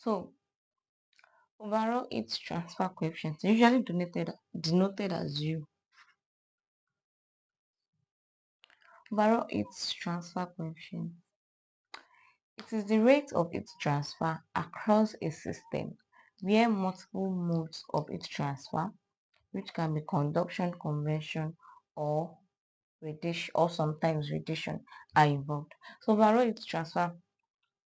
So overall heat transfer coefficient is usually denoted as U. Overall heat transfer coefficient. It is the rate of heat transfer across a system where multiple modes of heat transfer, which can be conduction, convection, or radiation, or sometimes radiation, are involved. So overall heat transfer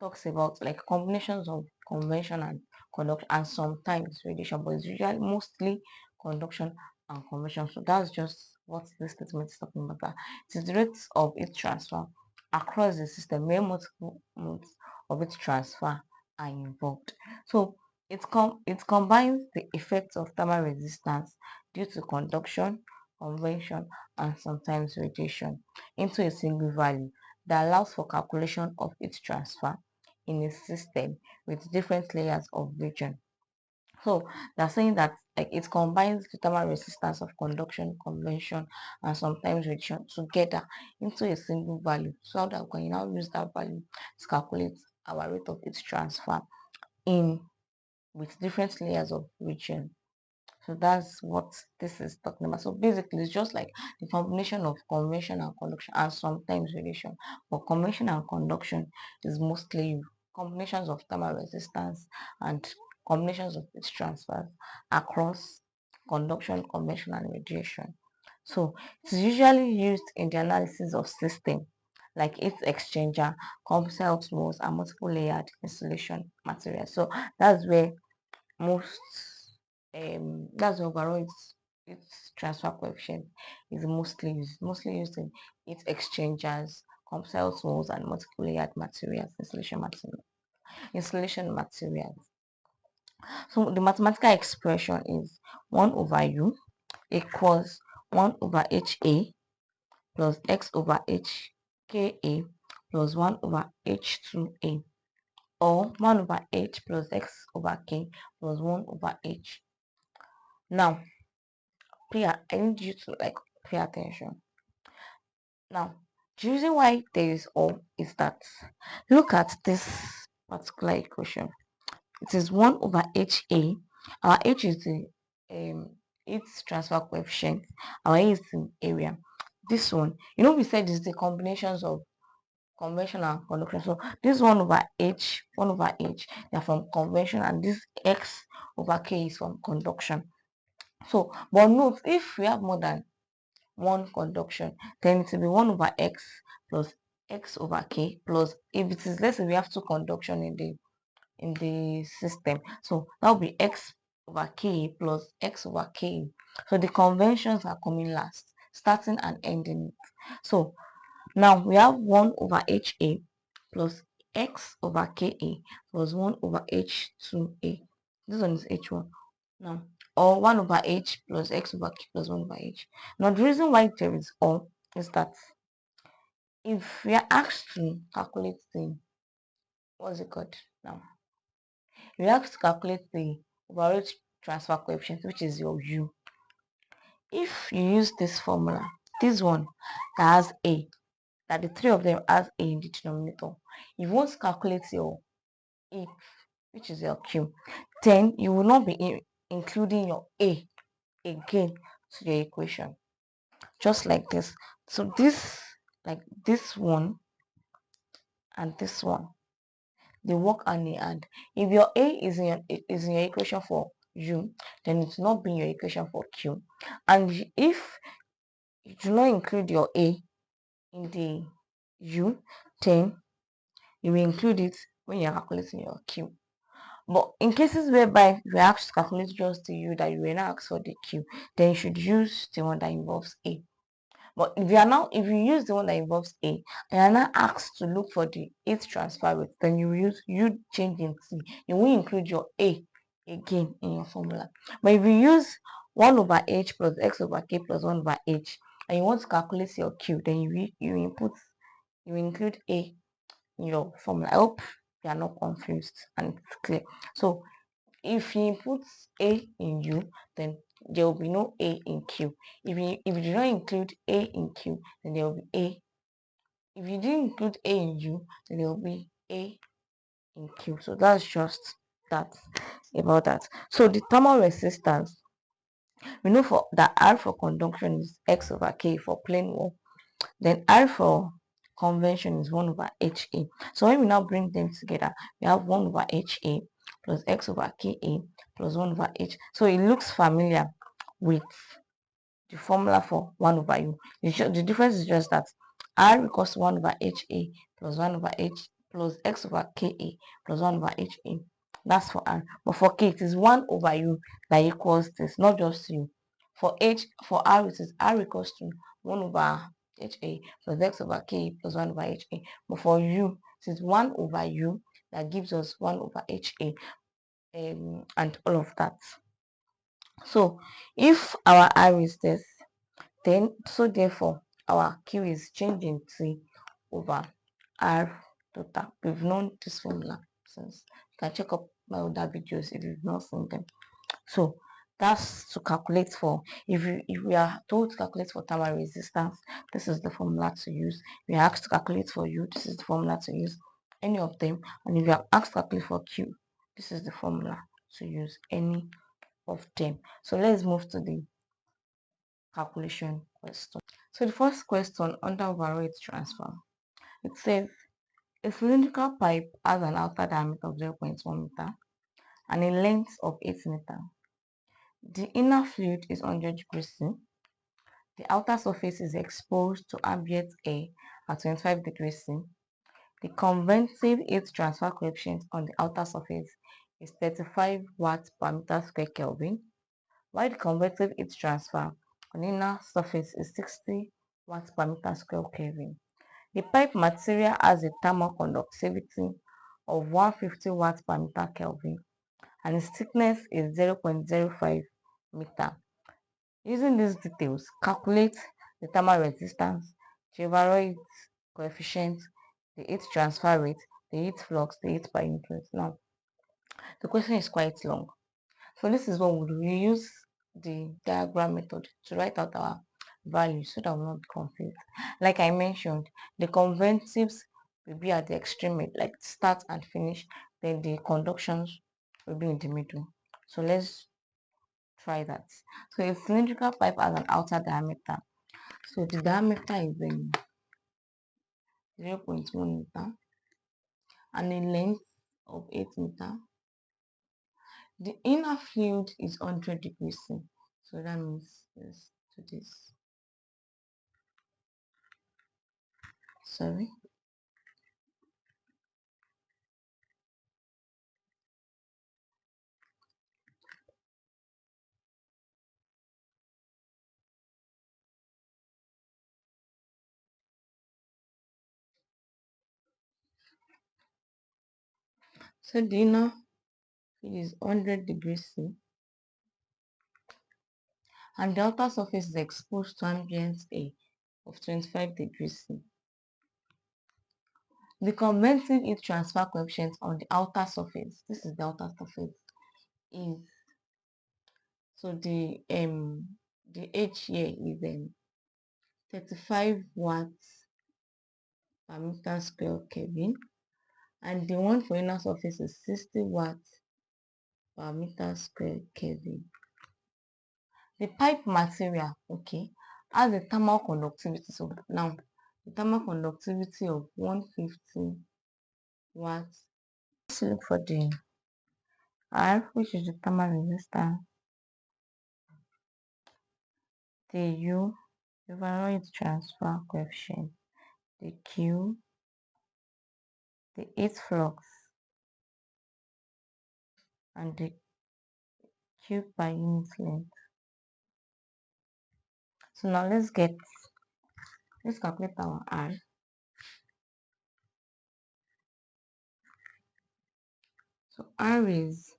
talks about like combinations of convection and conduction and sometimes radiation, but it's usually mostly conduction and convection. So that's just what this statement is talking about. That it is the rates of heat transfer across the system where multiple modes of heat transfer are involved. So it combines the effects of thermal resistance due to conduction, convection, and sometimes radiation into a single value that allows for calculation of heat transfer in a system with different layers of region. So they're saying that like it combines the thermal resistance of conduction, convection, and sometimes radiation together into a single value. So that we can now use that value to calculate our rate of heat transfer in with different layers of region. So that's what this is talking about. So basically, it's just like the combination of convection and conduction and sometimes radiation. But convection and conduction is mostly combinations of thermal resistance and combinations of heat transfers across conduction, convection, and radiation. So it's usually used in the analysis of system like heat exchanger, composite walls, and multiple layered insulation materials. So that's where most that's overall its transfer coefficient is mostly used in its exchangers, composite walls, and multiple layered materials, insulation materials. So the mathematical expression is 1 over U equals 1 over HA plus X over HKA plus 1 over H2A, or 1 over H plus X over K plus 1 over H. Now I need you to like pay attention. Now, the reason why there is all is that look at this particular equation. It is 1 over HA. Our H is the its transfer coefficient. Our A is the area. This one, we said is the combinations of convention and conduction. So this 1 over H, they are from convention, and this X over K is from conduction. So, but note, if we have more than one conduction, then it will be 1 over X plus X over K plus, if it is, let's say we have two conduction in the system, so that will be X over K plus X over K. So the conventions are coming last, starting and ending it. So now we have 1 over HA plus X over KA plus 1 over H2A. This one is H1 now, or 1 over H plus X over K plus 1 over H. Now the reason why there is all is that if we are asked to calculate the, what's it called now? We have to calculate the overall transfer coefficient, which is your U. If you use this formula, this one that has A, that the three of them has A in the denominator, if you want to calculate your A, which is your Q, then you will not be including your A again to your equation, just like this. So this, like this one and this one, they work hand in hand. If your A is in your equation for U, then it's not be in your equation for Q. And if you do not include your A in the U, then you will include it when you're calculating your Q. But in cases whereby you are asked to calculate just the U that you were not asked for the Q, then you should use the one that involves A. But if you use the one that involves A and are now asked to look for the heat transfer rate, then you use U changing T. You will include your A again in your formula. But if you use 1 over H plus X over K plus 1 over H and you want to calculate your Q, then you include A in your formula. I hope you are not confused and it's clear. So if you input A in U, then there will be no A in Q. If you do not include A in Q, then there will be A. If you didn't include A in U, then there will be A in Q. So that's just That's about that. So the thermal resistance, we know for that R for conduction is X over K for plane wall. Then R for convention is 1 over HA. So when we now bring them together, we have 1 over HA plus X over KA plus 1 over H. So it looks familiar with the formula for 1 over U. The difference is just that R equals to 1 over HA plus 1 over H plus X over KA plus 1 over HA. That's for R. But for K, it is 1 over U that equals this, not just U. For R, it is R equals to 1 over HA plus X over K plus 1 over HA. But for U, it is 1 over U that gives us 1 over HA, and all of that. So if our R is this, then so therefore our Q is changing T over R total. We've known this formula since. You can check up my other videos if you've not seen them. So that's to calculate for, if we are told to calculate for thermal resistance, this is the formula to use. If we are asked to calculate for U, this is the formula to use, any of them. And if you are asked to calculate for Q, this is the formula to use, any of them. So let's move to the calculation question. So the first question under overall heat transfer, it says a cylindrical pipe has an outer diameter of 0.1 meter and a length of 8 meter. The inner fluid is 100 degrees C. The outer surface is exposed to ambient air at 25 degrees C. The convective heat transfer coefficient on the outer surface is 35 watts per meter square Kelvin, while the convective heat transfer on the inner surface is 60 watts per meter square Kelvin. The pipe material has a thermal conductivity of 150 watts per meter Kelvin and its thickness is 0.05 meter. Using these details, calculate the thermal resistance, the overall heat coefficient, the heat transfer rate, the heat flux, the heat per unit. Now, the question is quite long. So this is what we do. We use the diagram method to write out our values so that we will not be confused. Like I mentioned, the convectives will be at the extreme, like start and finish. Then the conductions will be in the middle. So let's try that. So a cylindrical pipe has an outer diameter. So the diameter is 0.1 meter and a length of 8 meter. The inner fluid is 100 degrees C. So that means let's do this. Sorry. So the inner fluid is 100 degrees C and the outer surface is exposed to ambient air of 25 degrees C. The convective heat transfer coefficient on the outer surface, this is the outer surface, is, so the H here is 35 watts per meter square Kelvin, and the one for inner surface is 60 watts per meter square Kelvin. The pipe material, okay, has a thermal conductivity. So now the thermal conductivity of 150 watts. Let's look for the R, which is the thermal resistance, the U, the overall heat transfer coefficient, the Q, the heat flux, and the Q per unit length. So now let's calculate our R. So R is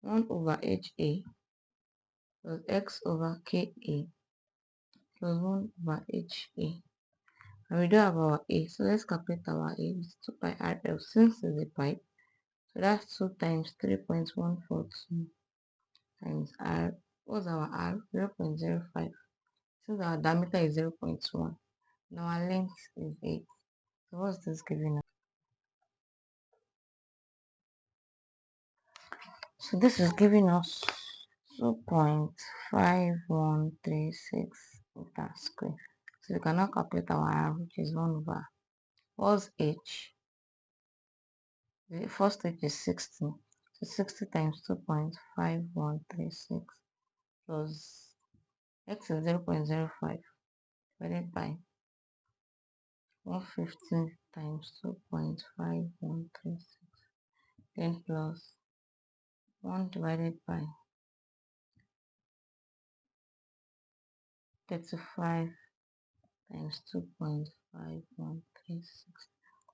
1 over HA plus X over KA plus 1 over HA. And we do have our A. So let's calculate our A. It's 2 pi RL since it's a pipe. So that's 2 times 3.142 times R. What's our R? 0.05. Since our diameter is 0.1. Now our length is 8. So what's this giving us? So this is giving us 2.5136 meters square. So we can now calculate our R, which is 1 over, what's H? The first H is 60. So 60 times 2.5136 plus X is 0.05 divided by 150 times 2.5136, then plus 1 divided by 35 times 2.5136.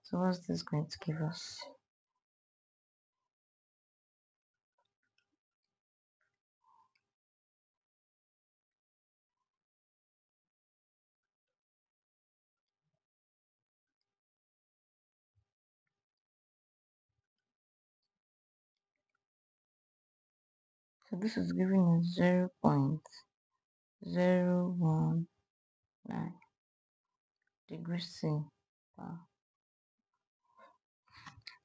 So what's this going to give us? So this is giving us 0.019 degrees C.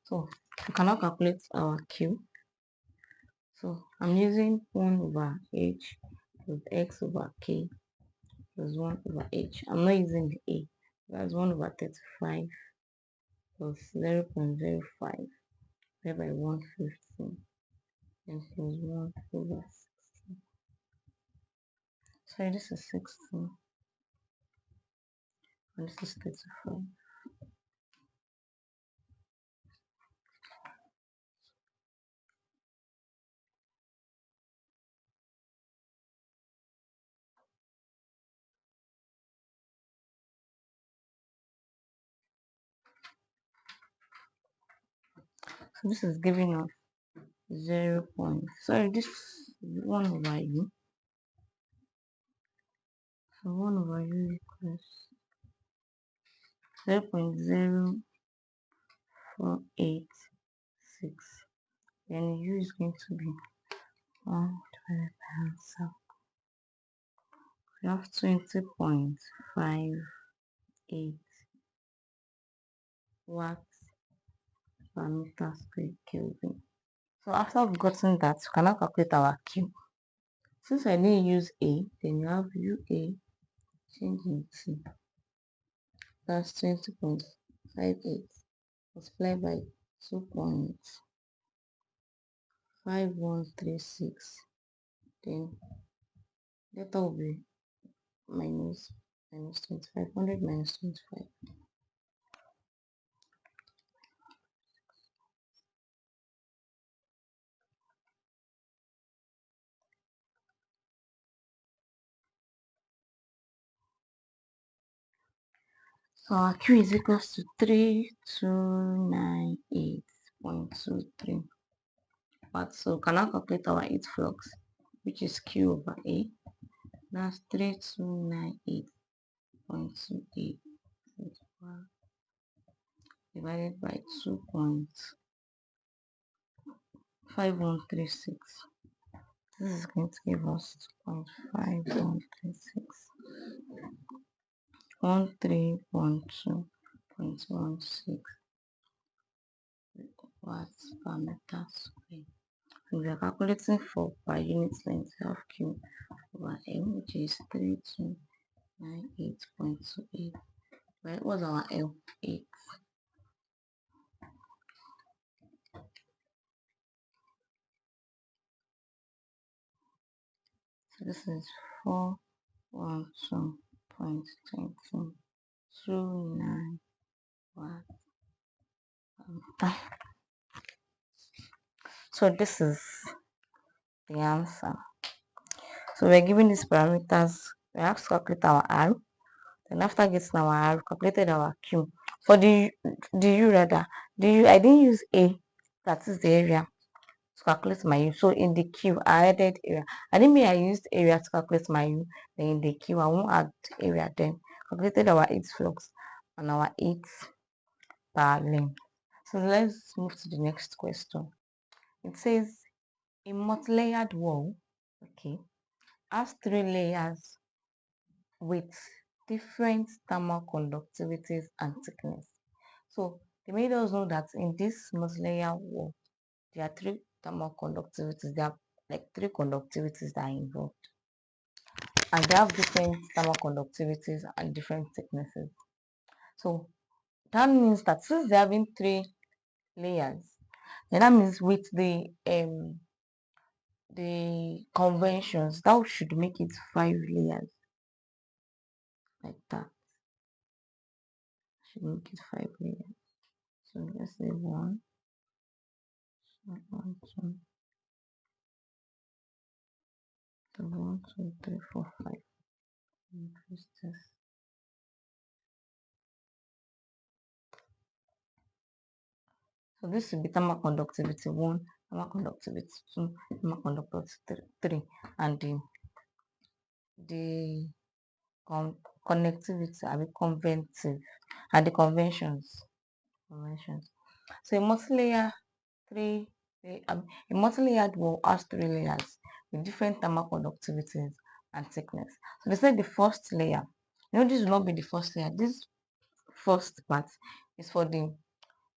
So we cannot calculate our Q. So I'm using 1 over H plus X over K plus 1 over H. I'm not using the A. That's 1 over 35 plus 0.05 divided by 150 and plus 1 over 60. Sorry, this is 60 and this is 35. So this is giving us 0. Sorry, this 1 over U. So 1 over U equals 0.0486. Then U is going to be 1 divided by answer. We have 20.58 watts per meter square Kelvin. So after we've gotten that, we can now calculate our Q. Since I didn't use A, then you have UA changing to that's 20.58 multiplied by 2.5136. Then delta will be minus 25, 100 minus 25. So our Q is equals to 3298.23. But so can I calculate our heat flux, which is Q over A. That's 3298.28 divided by 2.5136. This is going to give us 2.5136. 1312.16 watts per meter square. And we are calculating for per unit length of Q over M, which is 3298.28. Well, what was our L? 8. So this is 412.29 watts per meter. So this is the answer. So we're given these parameters. We have to calculate our R. Then after getting our R, we calculated our Q. For the U rather, the U I didn't use A, that is the area, to calculate my U. So in the Q I added area. I didn't mean I used area to calculate my U. Then in the Q I won't add area. Then calculated our heat flux and our heat per length. So let's move to the next question. It says a multi-layered wall, okay, has 3 layers with different thermal conductivities and thickness. So they made us know that in this multi-layer wall, there are thermal conductivities. There are like three conductivities that are involved, and they have different thermal conductivities and different thicknesses. So that means that since they're having three layers, then that means with the conventions, that should make it 5 layers, like that. Should make it 5 layers. So let's say one, two, so 1, 2, 3, 4, 5. Increase this. So this will be thermal conductivity 1, thermal conductivity 2, thermal conductivity 3, and the connectivity, I mean conventive, and the conventions. So a multi-layer three, a multi-layered wall has 3 layers with different thermal conductivities and thickness. So they said the first layer. This will not be the first layer. This first part is for the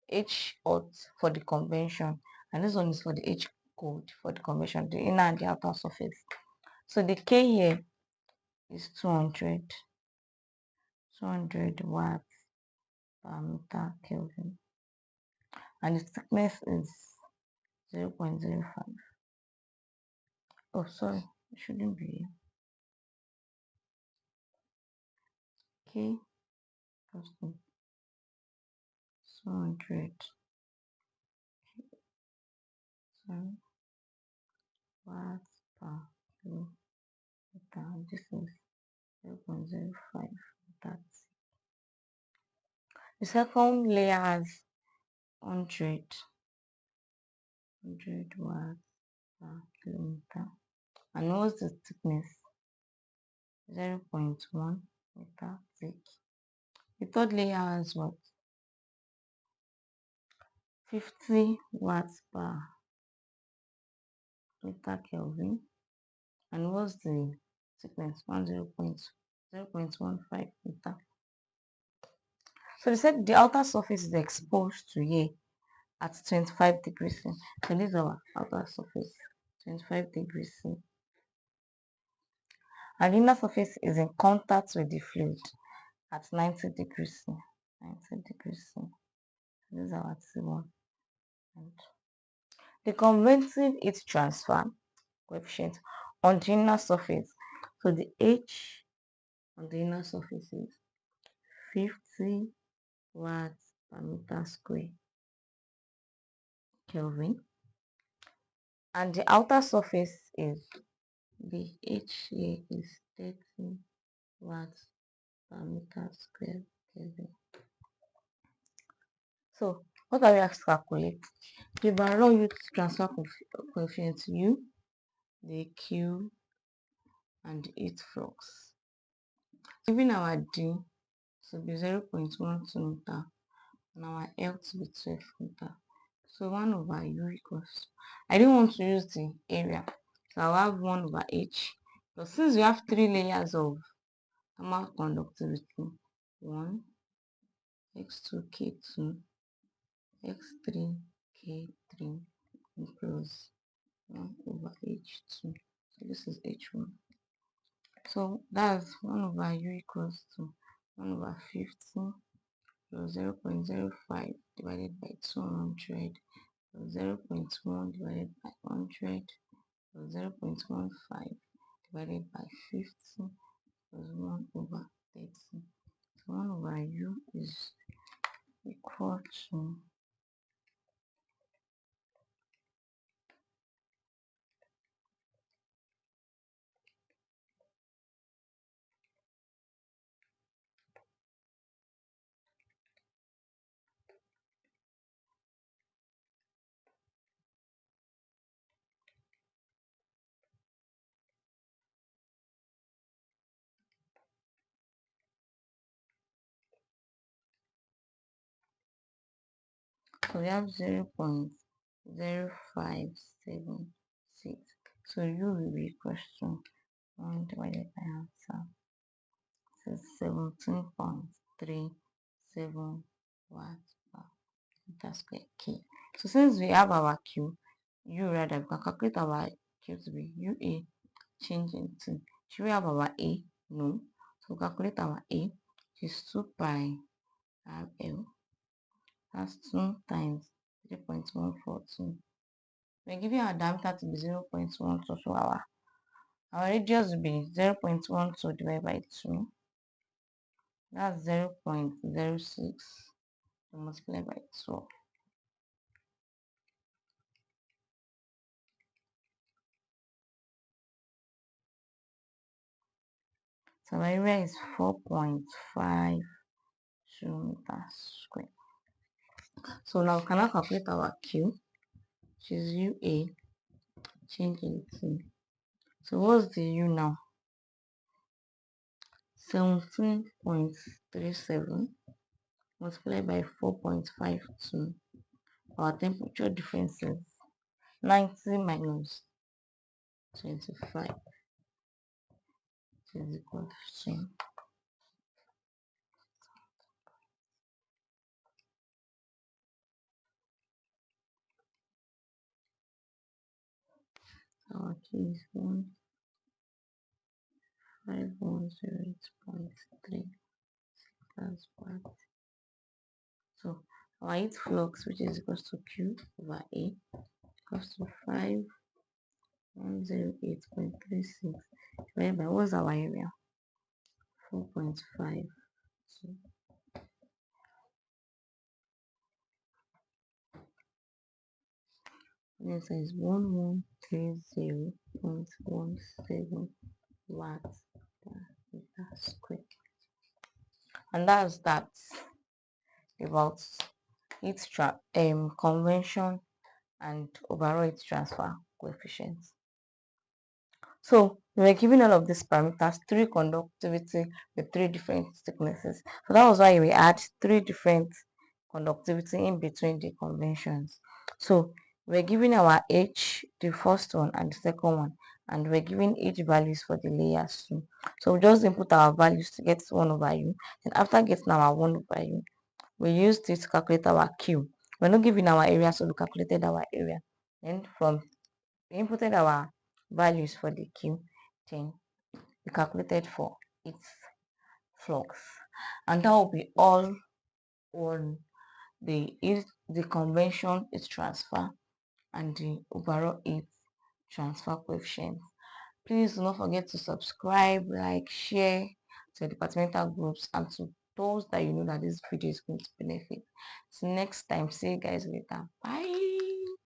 H hot for the convention, and this one is for the H cold for the convention, the inner and the outer surface. So the K here is 200 watts per meter Kelvin, and the thickness is 0.05. Oh, sorry, it shouldn't be here. K plus 200 watts per kilometer. This is 0.05. That's the second layer has 100 watts per kilometer. And what's the thickness? 0.1 meter thick. The third layer has what? 50 watts per meter Kelvin. And what's the thickness? 0.15 meter. So they said the outer surface is exposed to air at 25 degrees C. So this is our outer surface, 25 degrees C. And the inner surface is in contact with the fluid at 90 degrees C. 90 degrees C. This is our T1. And the convective heat transfer coefficient on the inner surface. So the H on the inner surface is 50 watts per meter square Kelvin. And the outer surface is the H here is 30 watts per meter square Kelvin. So what are we asked to calculate? The overall heat transfer coefficient U, the Q, and the heat flux. Given our D to be 0.12 meter and our L to be 12 meter. So 1 over U equals, I didn't want to use the area, so I'll have 1 over H. But since we have 3 layers of thermal conductivity, 1, X2, K2, X3, K3 equals 1 over H2. So this is H1. So that's 1 over U equals to 1 over 50 plus 0.05 divided by 200 plus 0.1 divided by 100 plus 0.15 divided by 50 plus 1 over 30. So 1 over U is equal to 0.0576. So U will be equal to 1 divided by answer. So 17.37 watts per meter square K. So since we have our Q, U rather, we can calculate our Q to be UA change into. Should we have our A? No. So we calculate our A, which is 2 pi RL. That's 2 times 3.142. We're giving our diameter to be 0.12, so our radius will be 0.12 divided by 2. That's 0.06 multiplied by 12. So our area is 4.52 meters square. So now we can now calculate our Q, which is UA, change into. So what's the U now? 17.37 multiplied by 4.52. Our temperature difference is 90 minus 25, which is equal to our key is 15108.3. That's what. So our heat flux, which is equal to Q over A, equals to 5108.36 divided by, what's our area? 4.5. So the answer is 1130.17 watts per meter square. And that's that about convention and overall heat transfer coefficients. So we were given all of these parameters, 3 conductivity with 3 different thicknesses. So that was why we had 3 different conductivity in between the conventions. So we're giving our H, the first one and the second one, and we're giving H values for the layers too. So we just input our values to get 1 over U. And after getting our 1 over U, we used it to calculate our Q. We're not giving our area, so we calculated our area. Then we inputted our values for the Q, then we calculated for its flux. And that will be all on the convention heat transfer and the overall heat transfer coefficient. Please do not forget to subscribe, like, share to departmental groups and to those that you know that this video is going to benefit. So next time, see you guys later. Bye.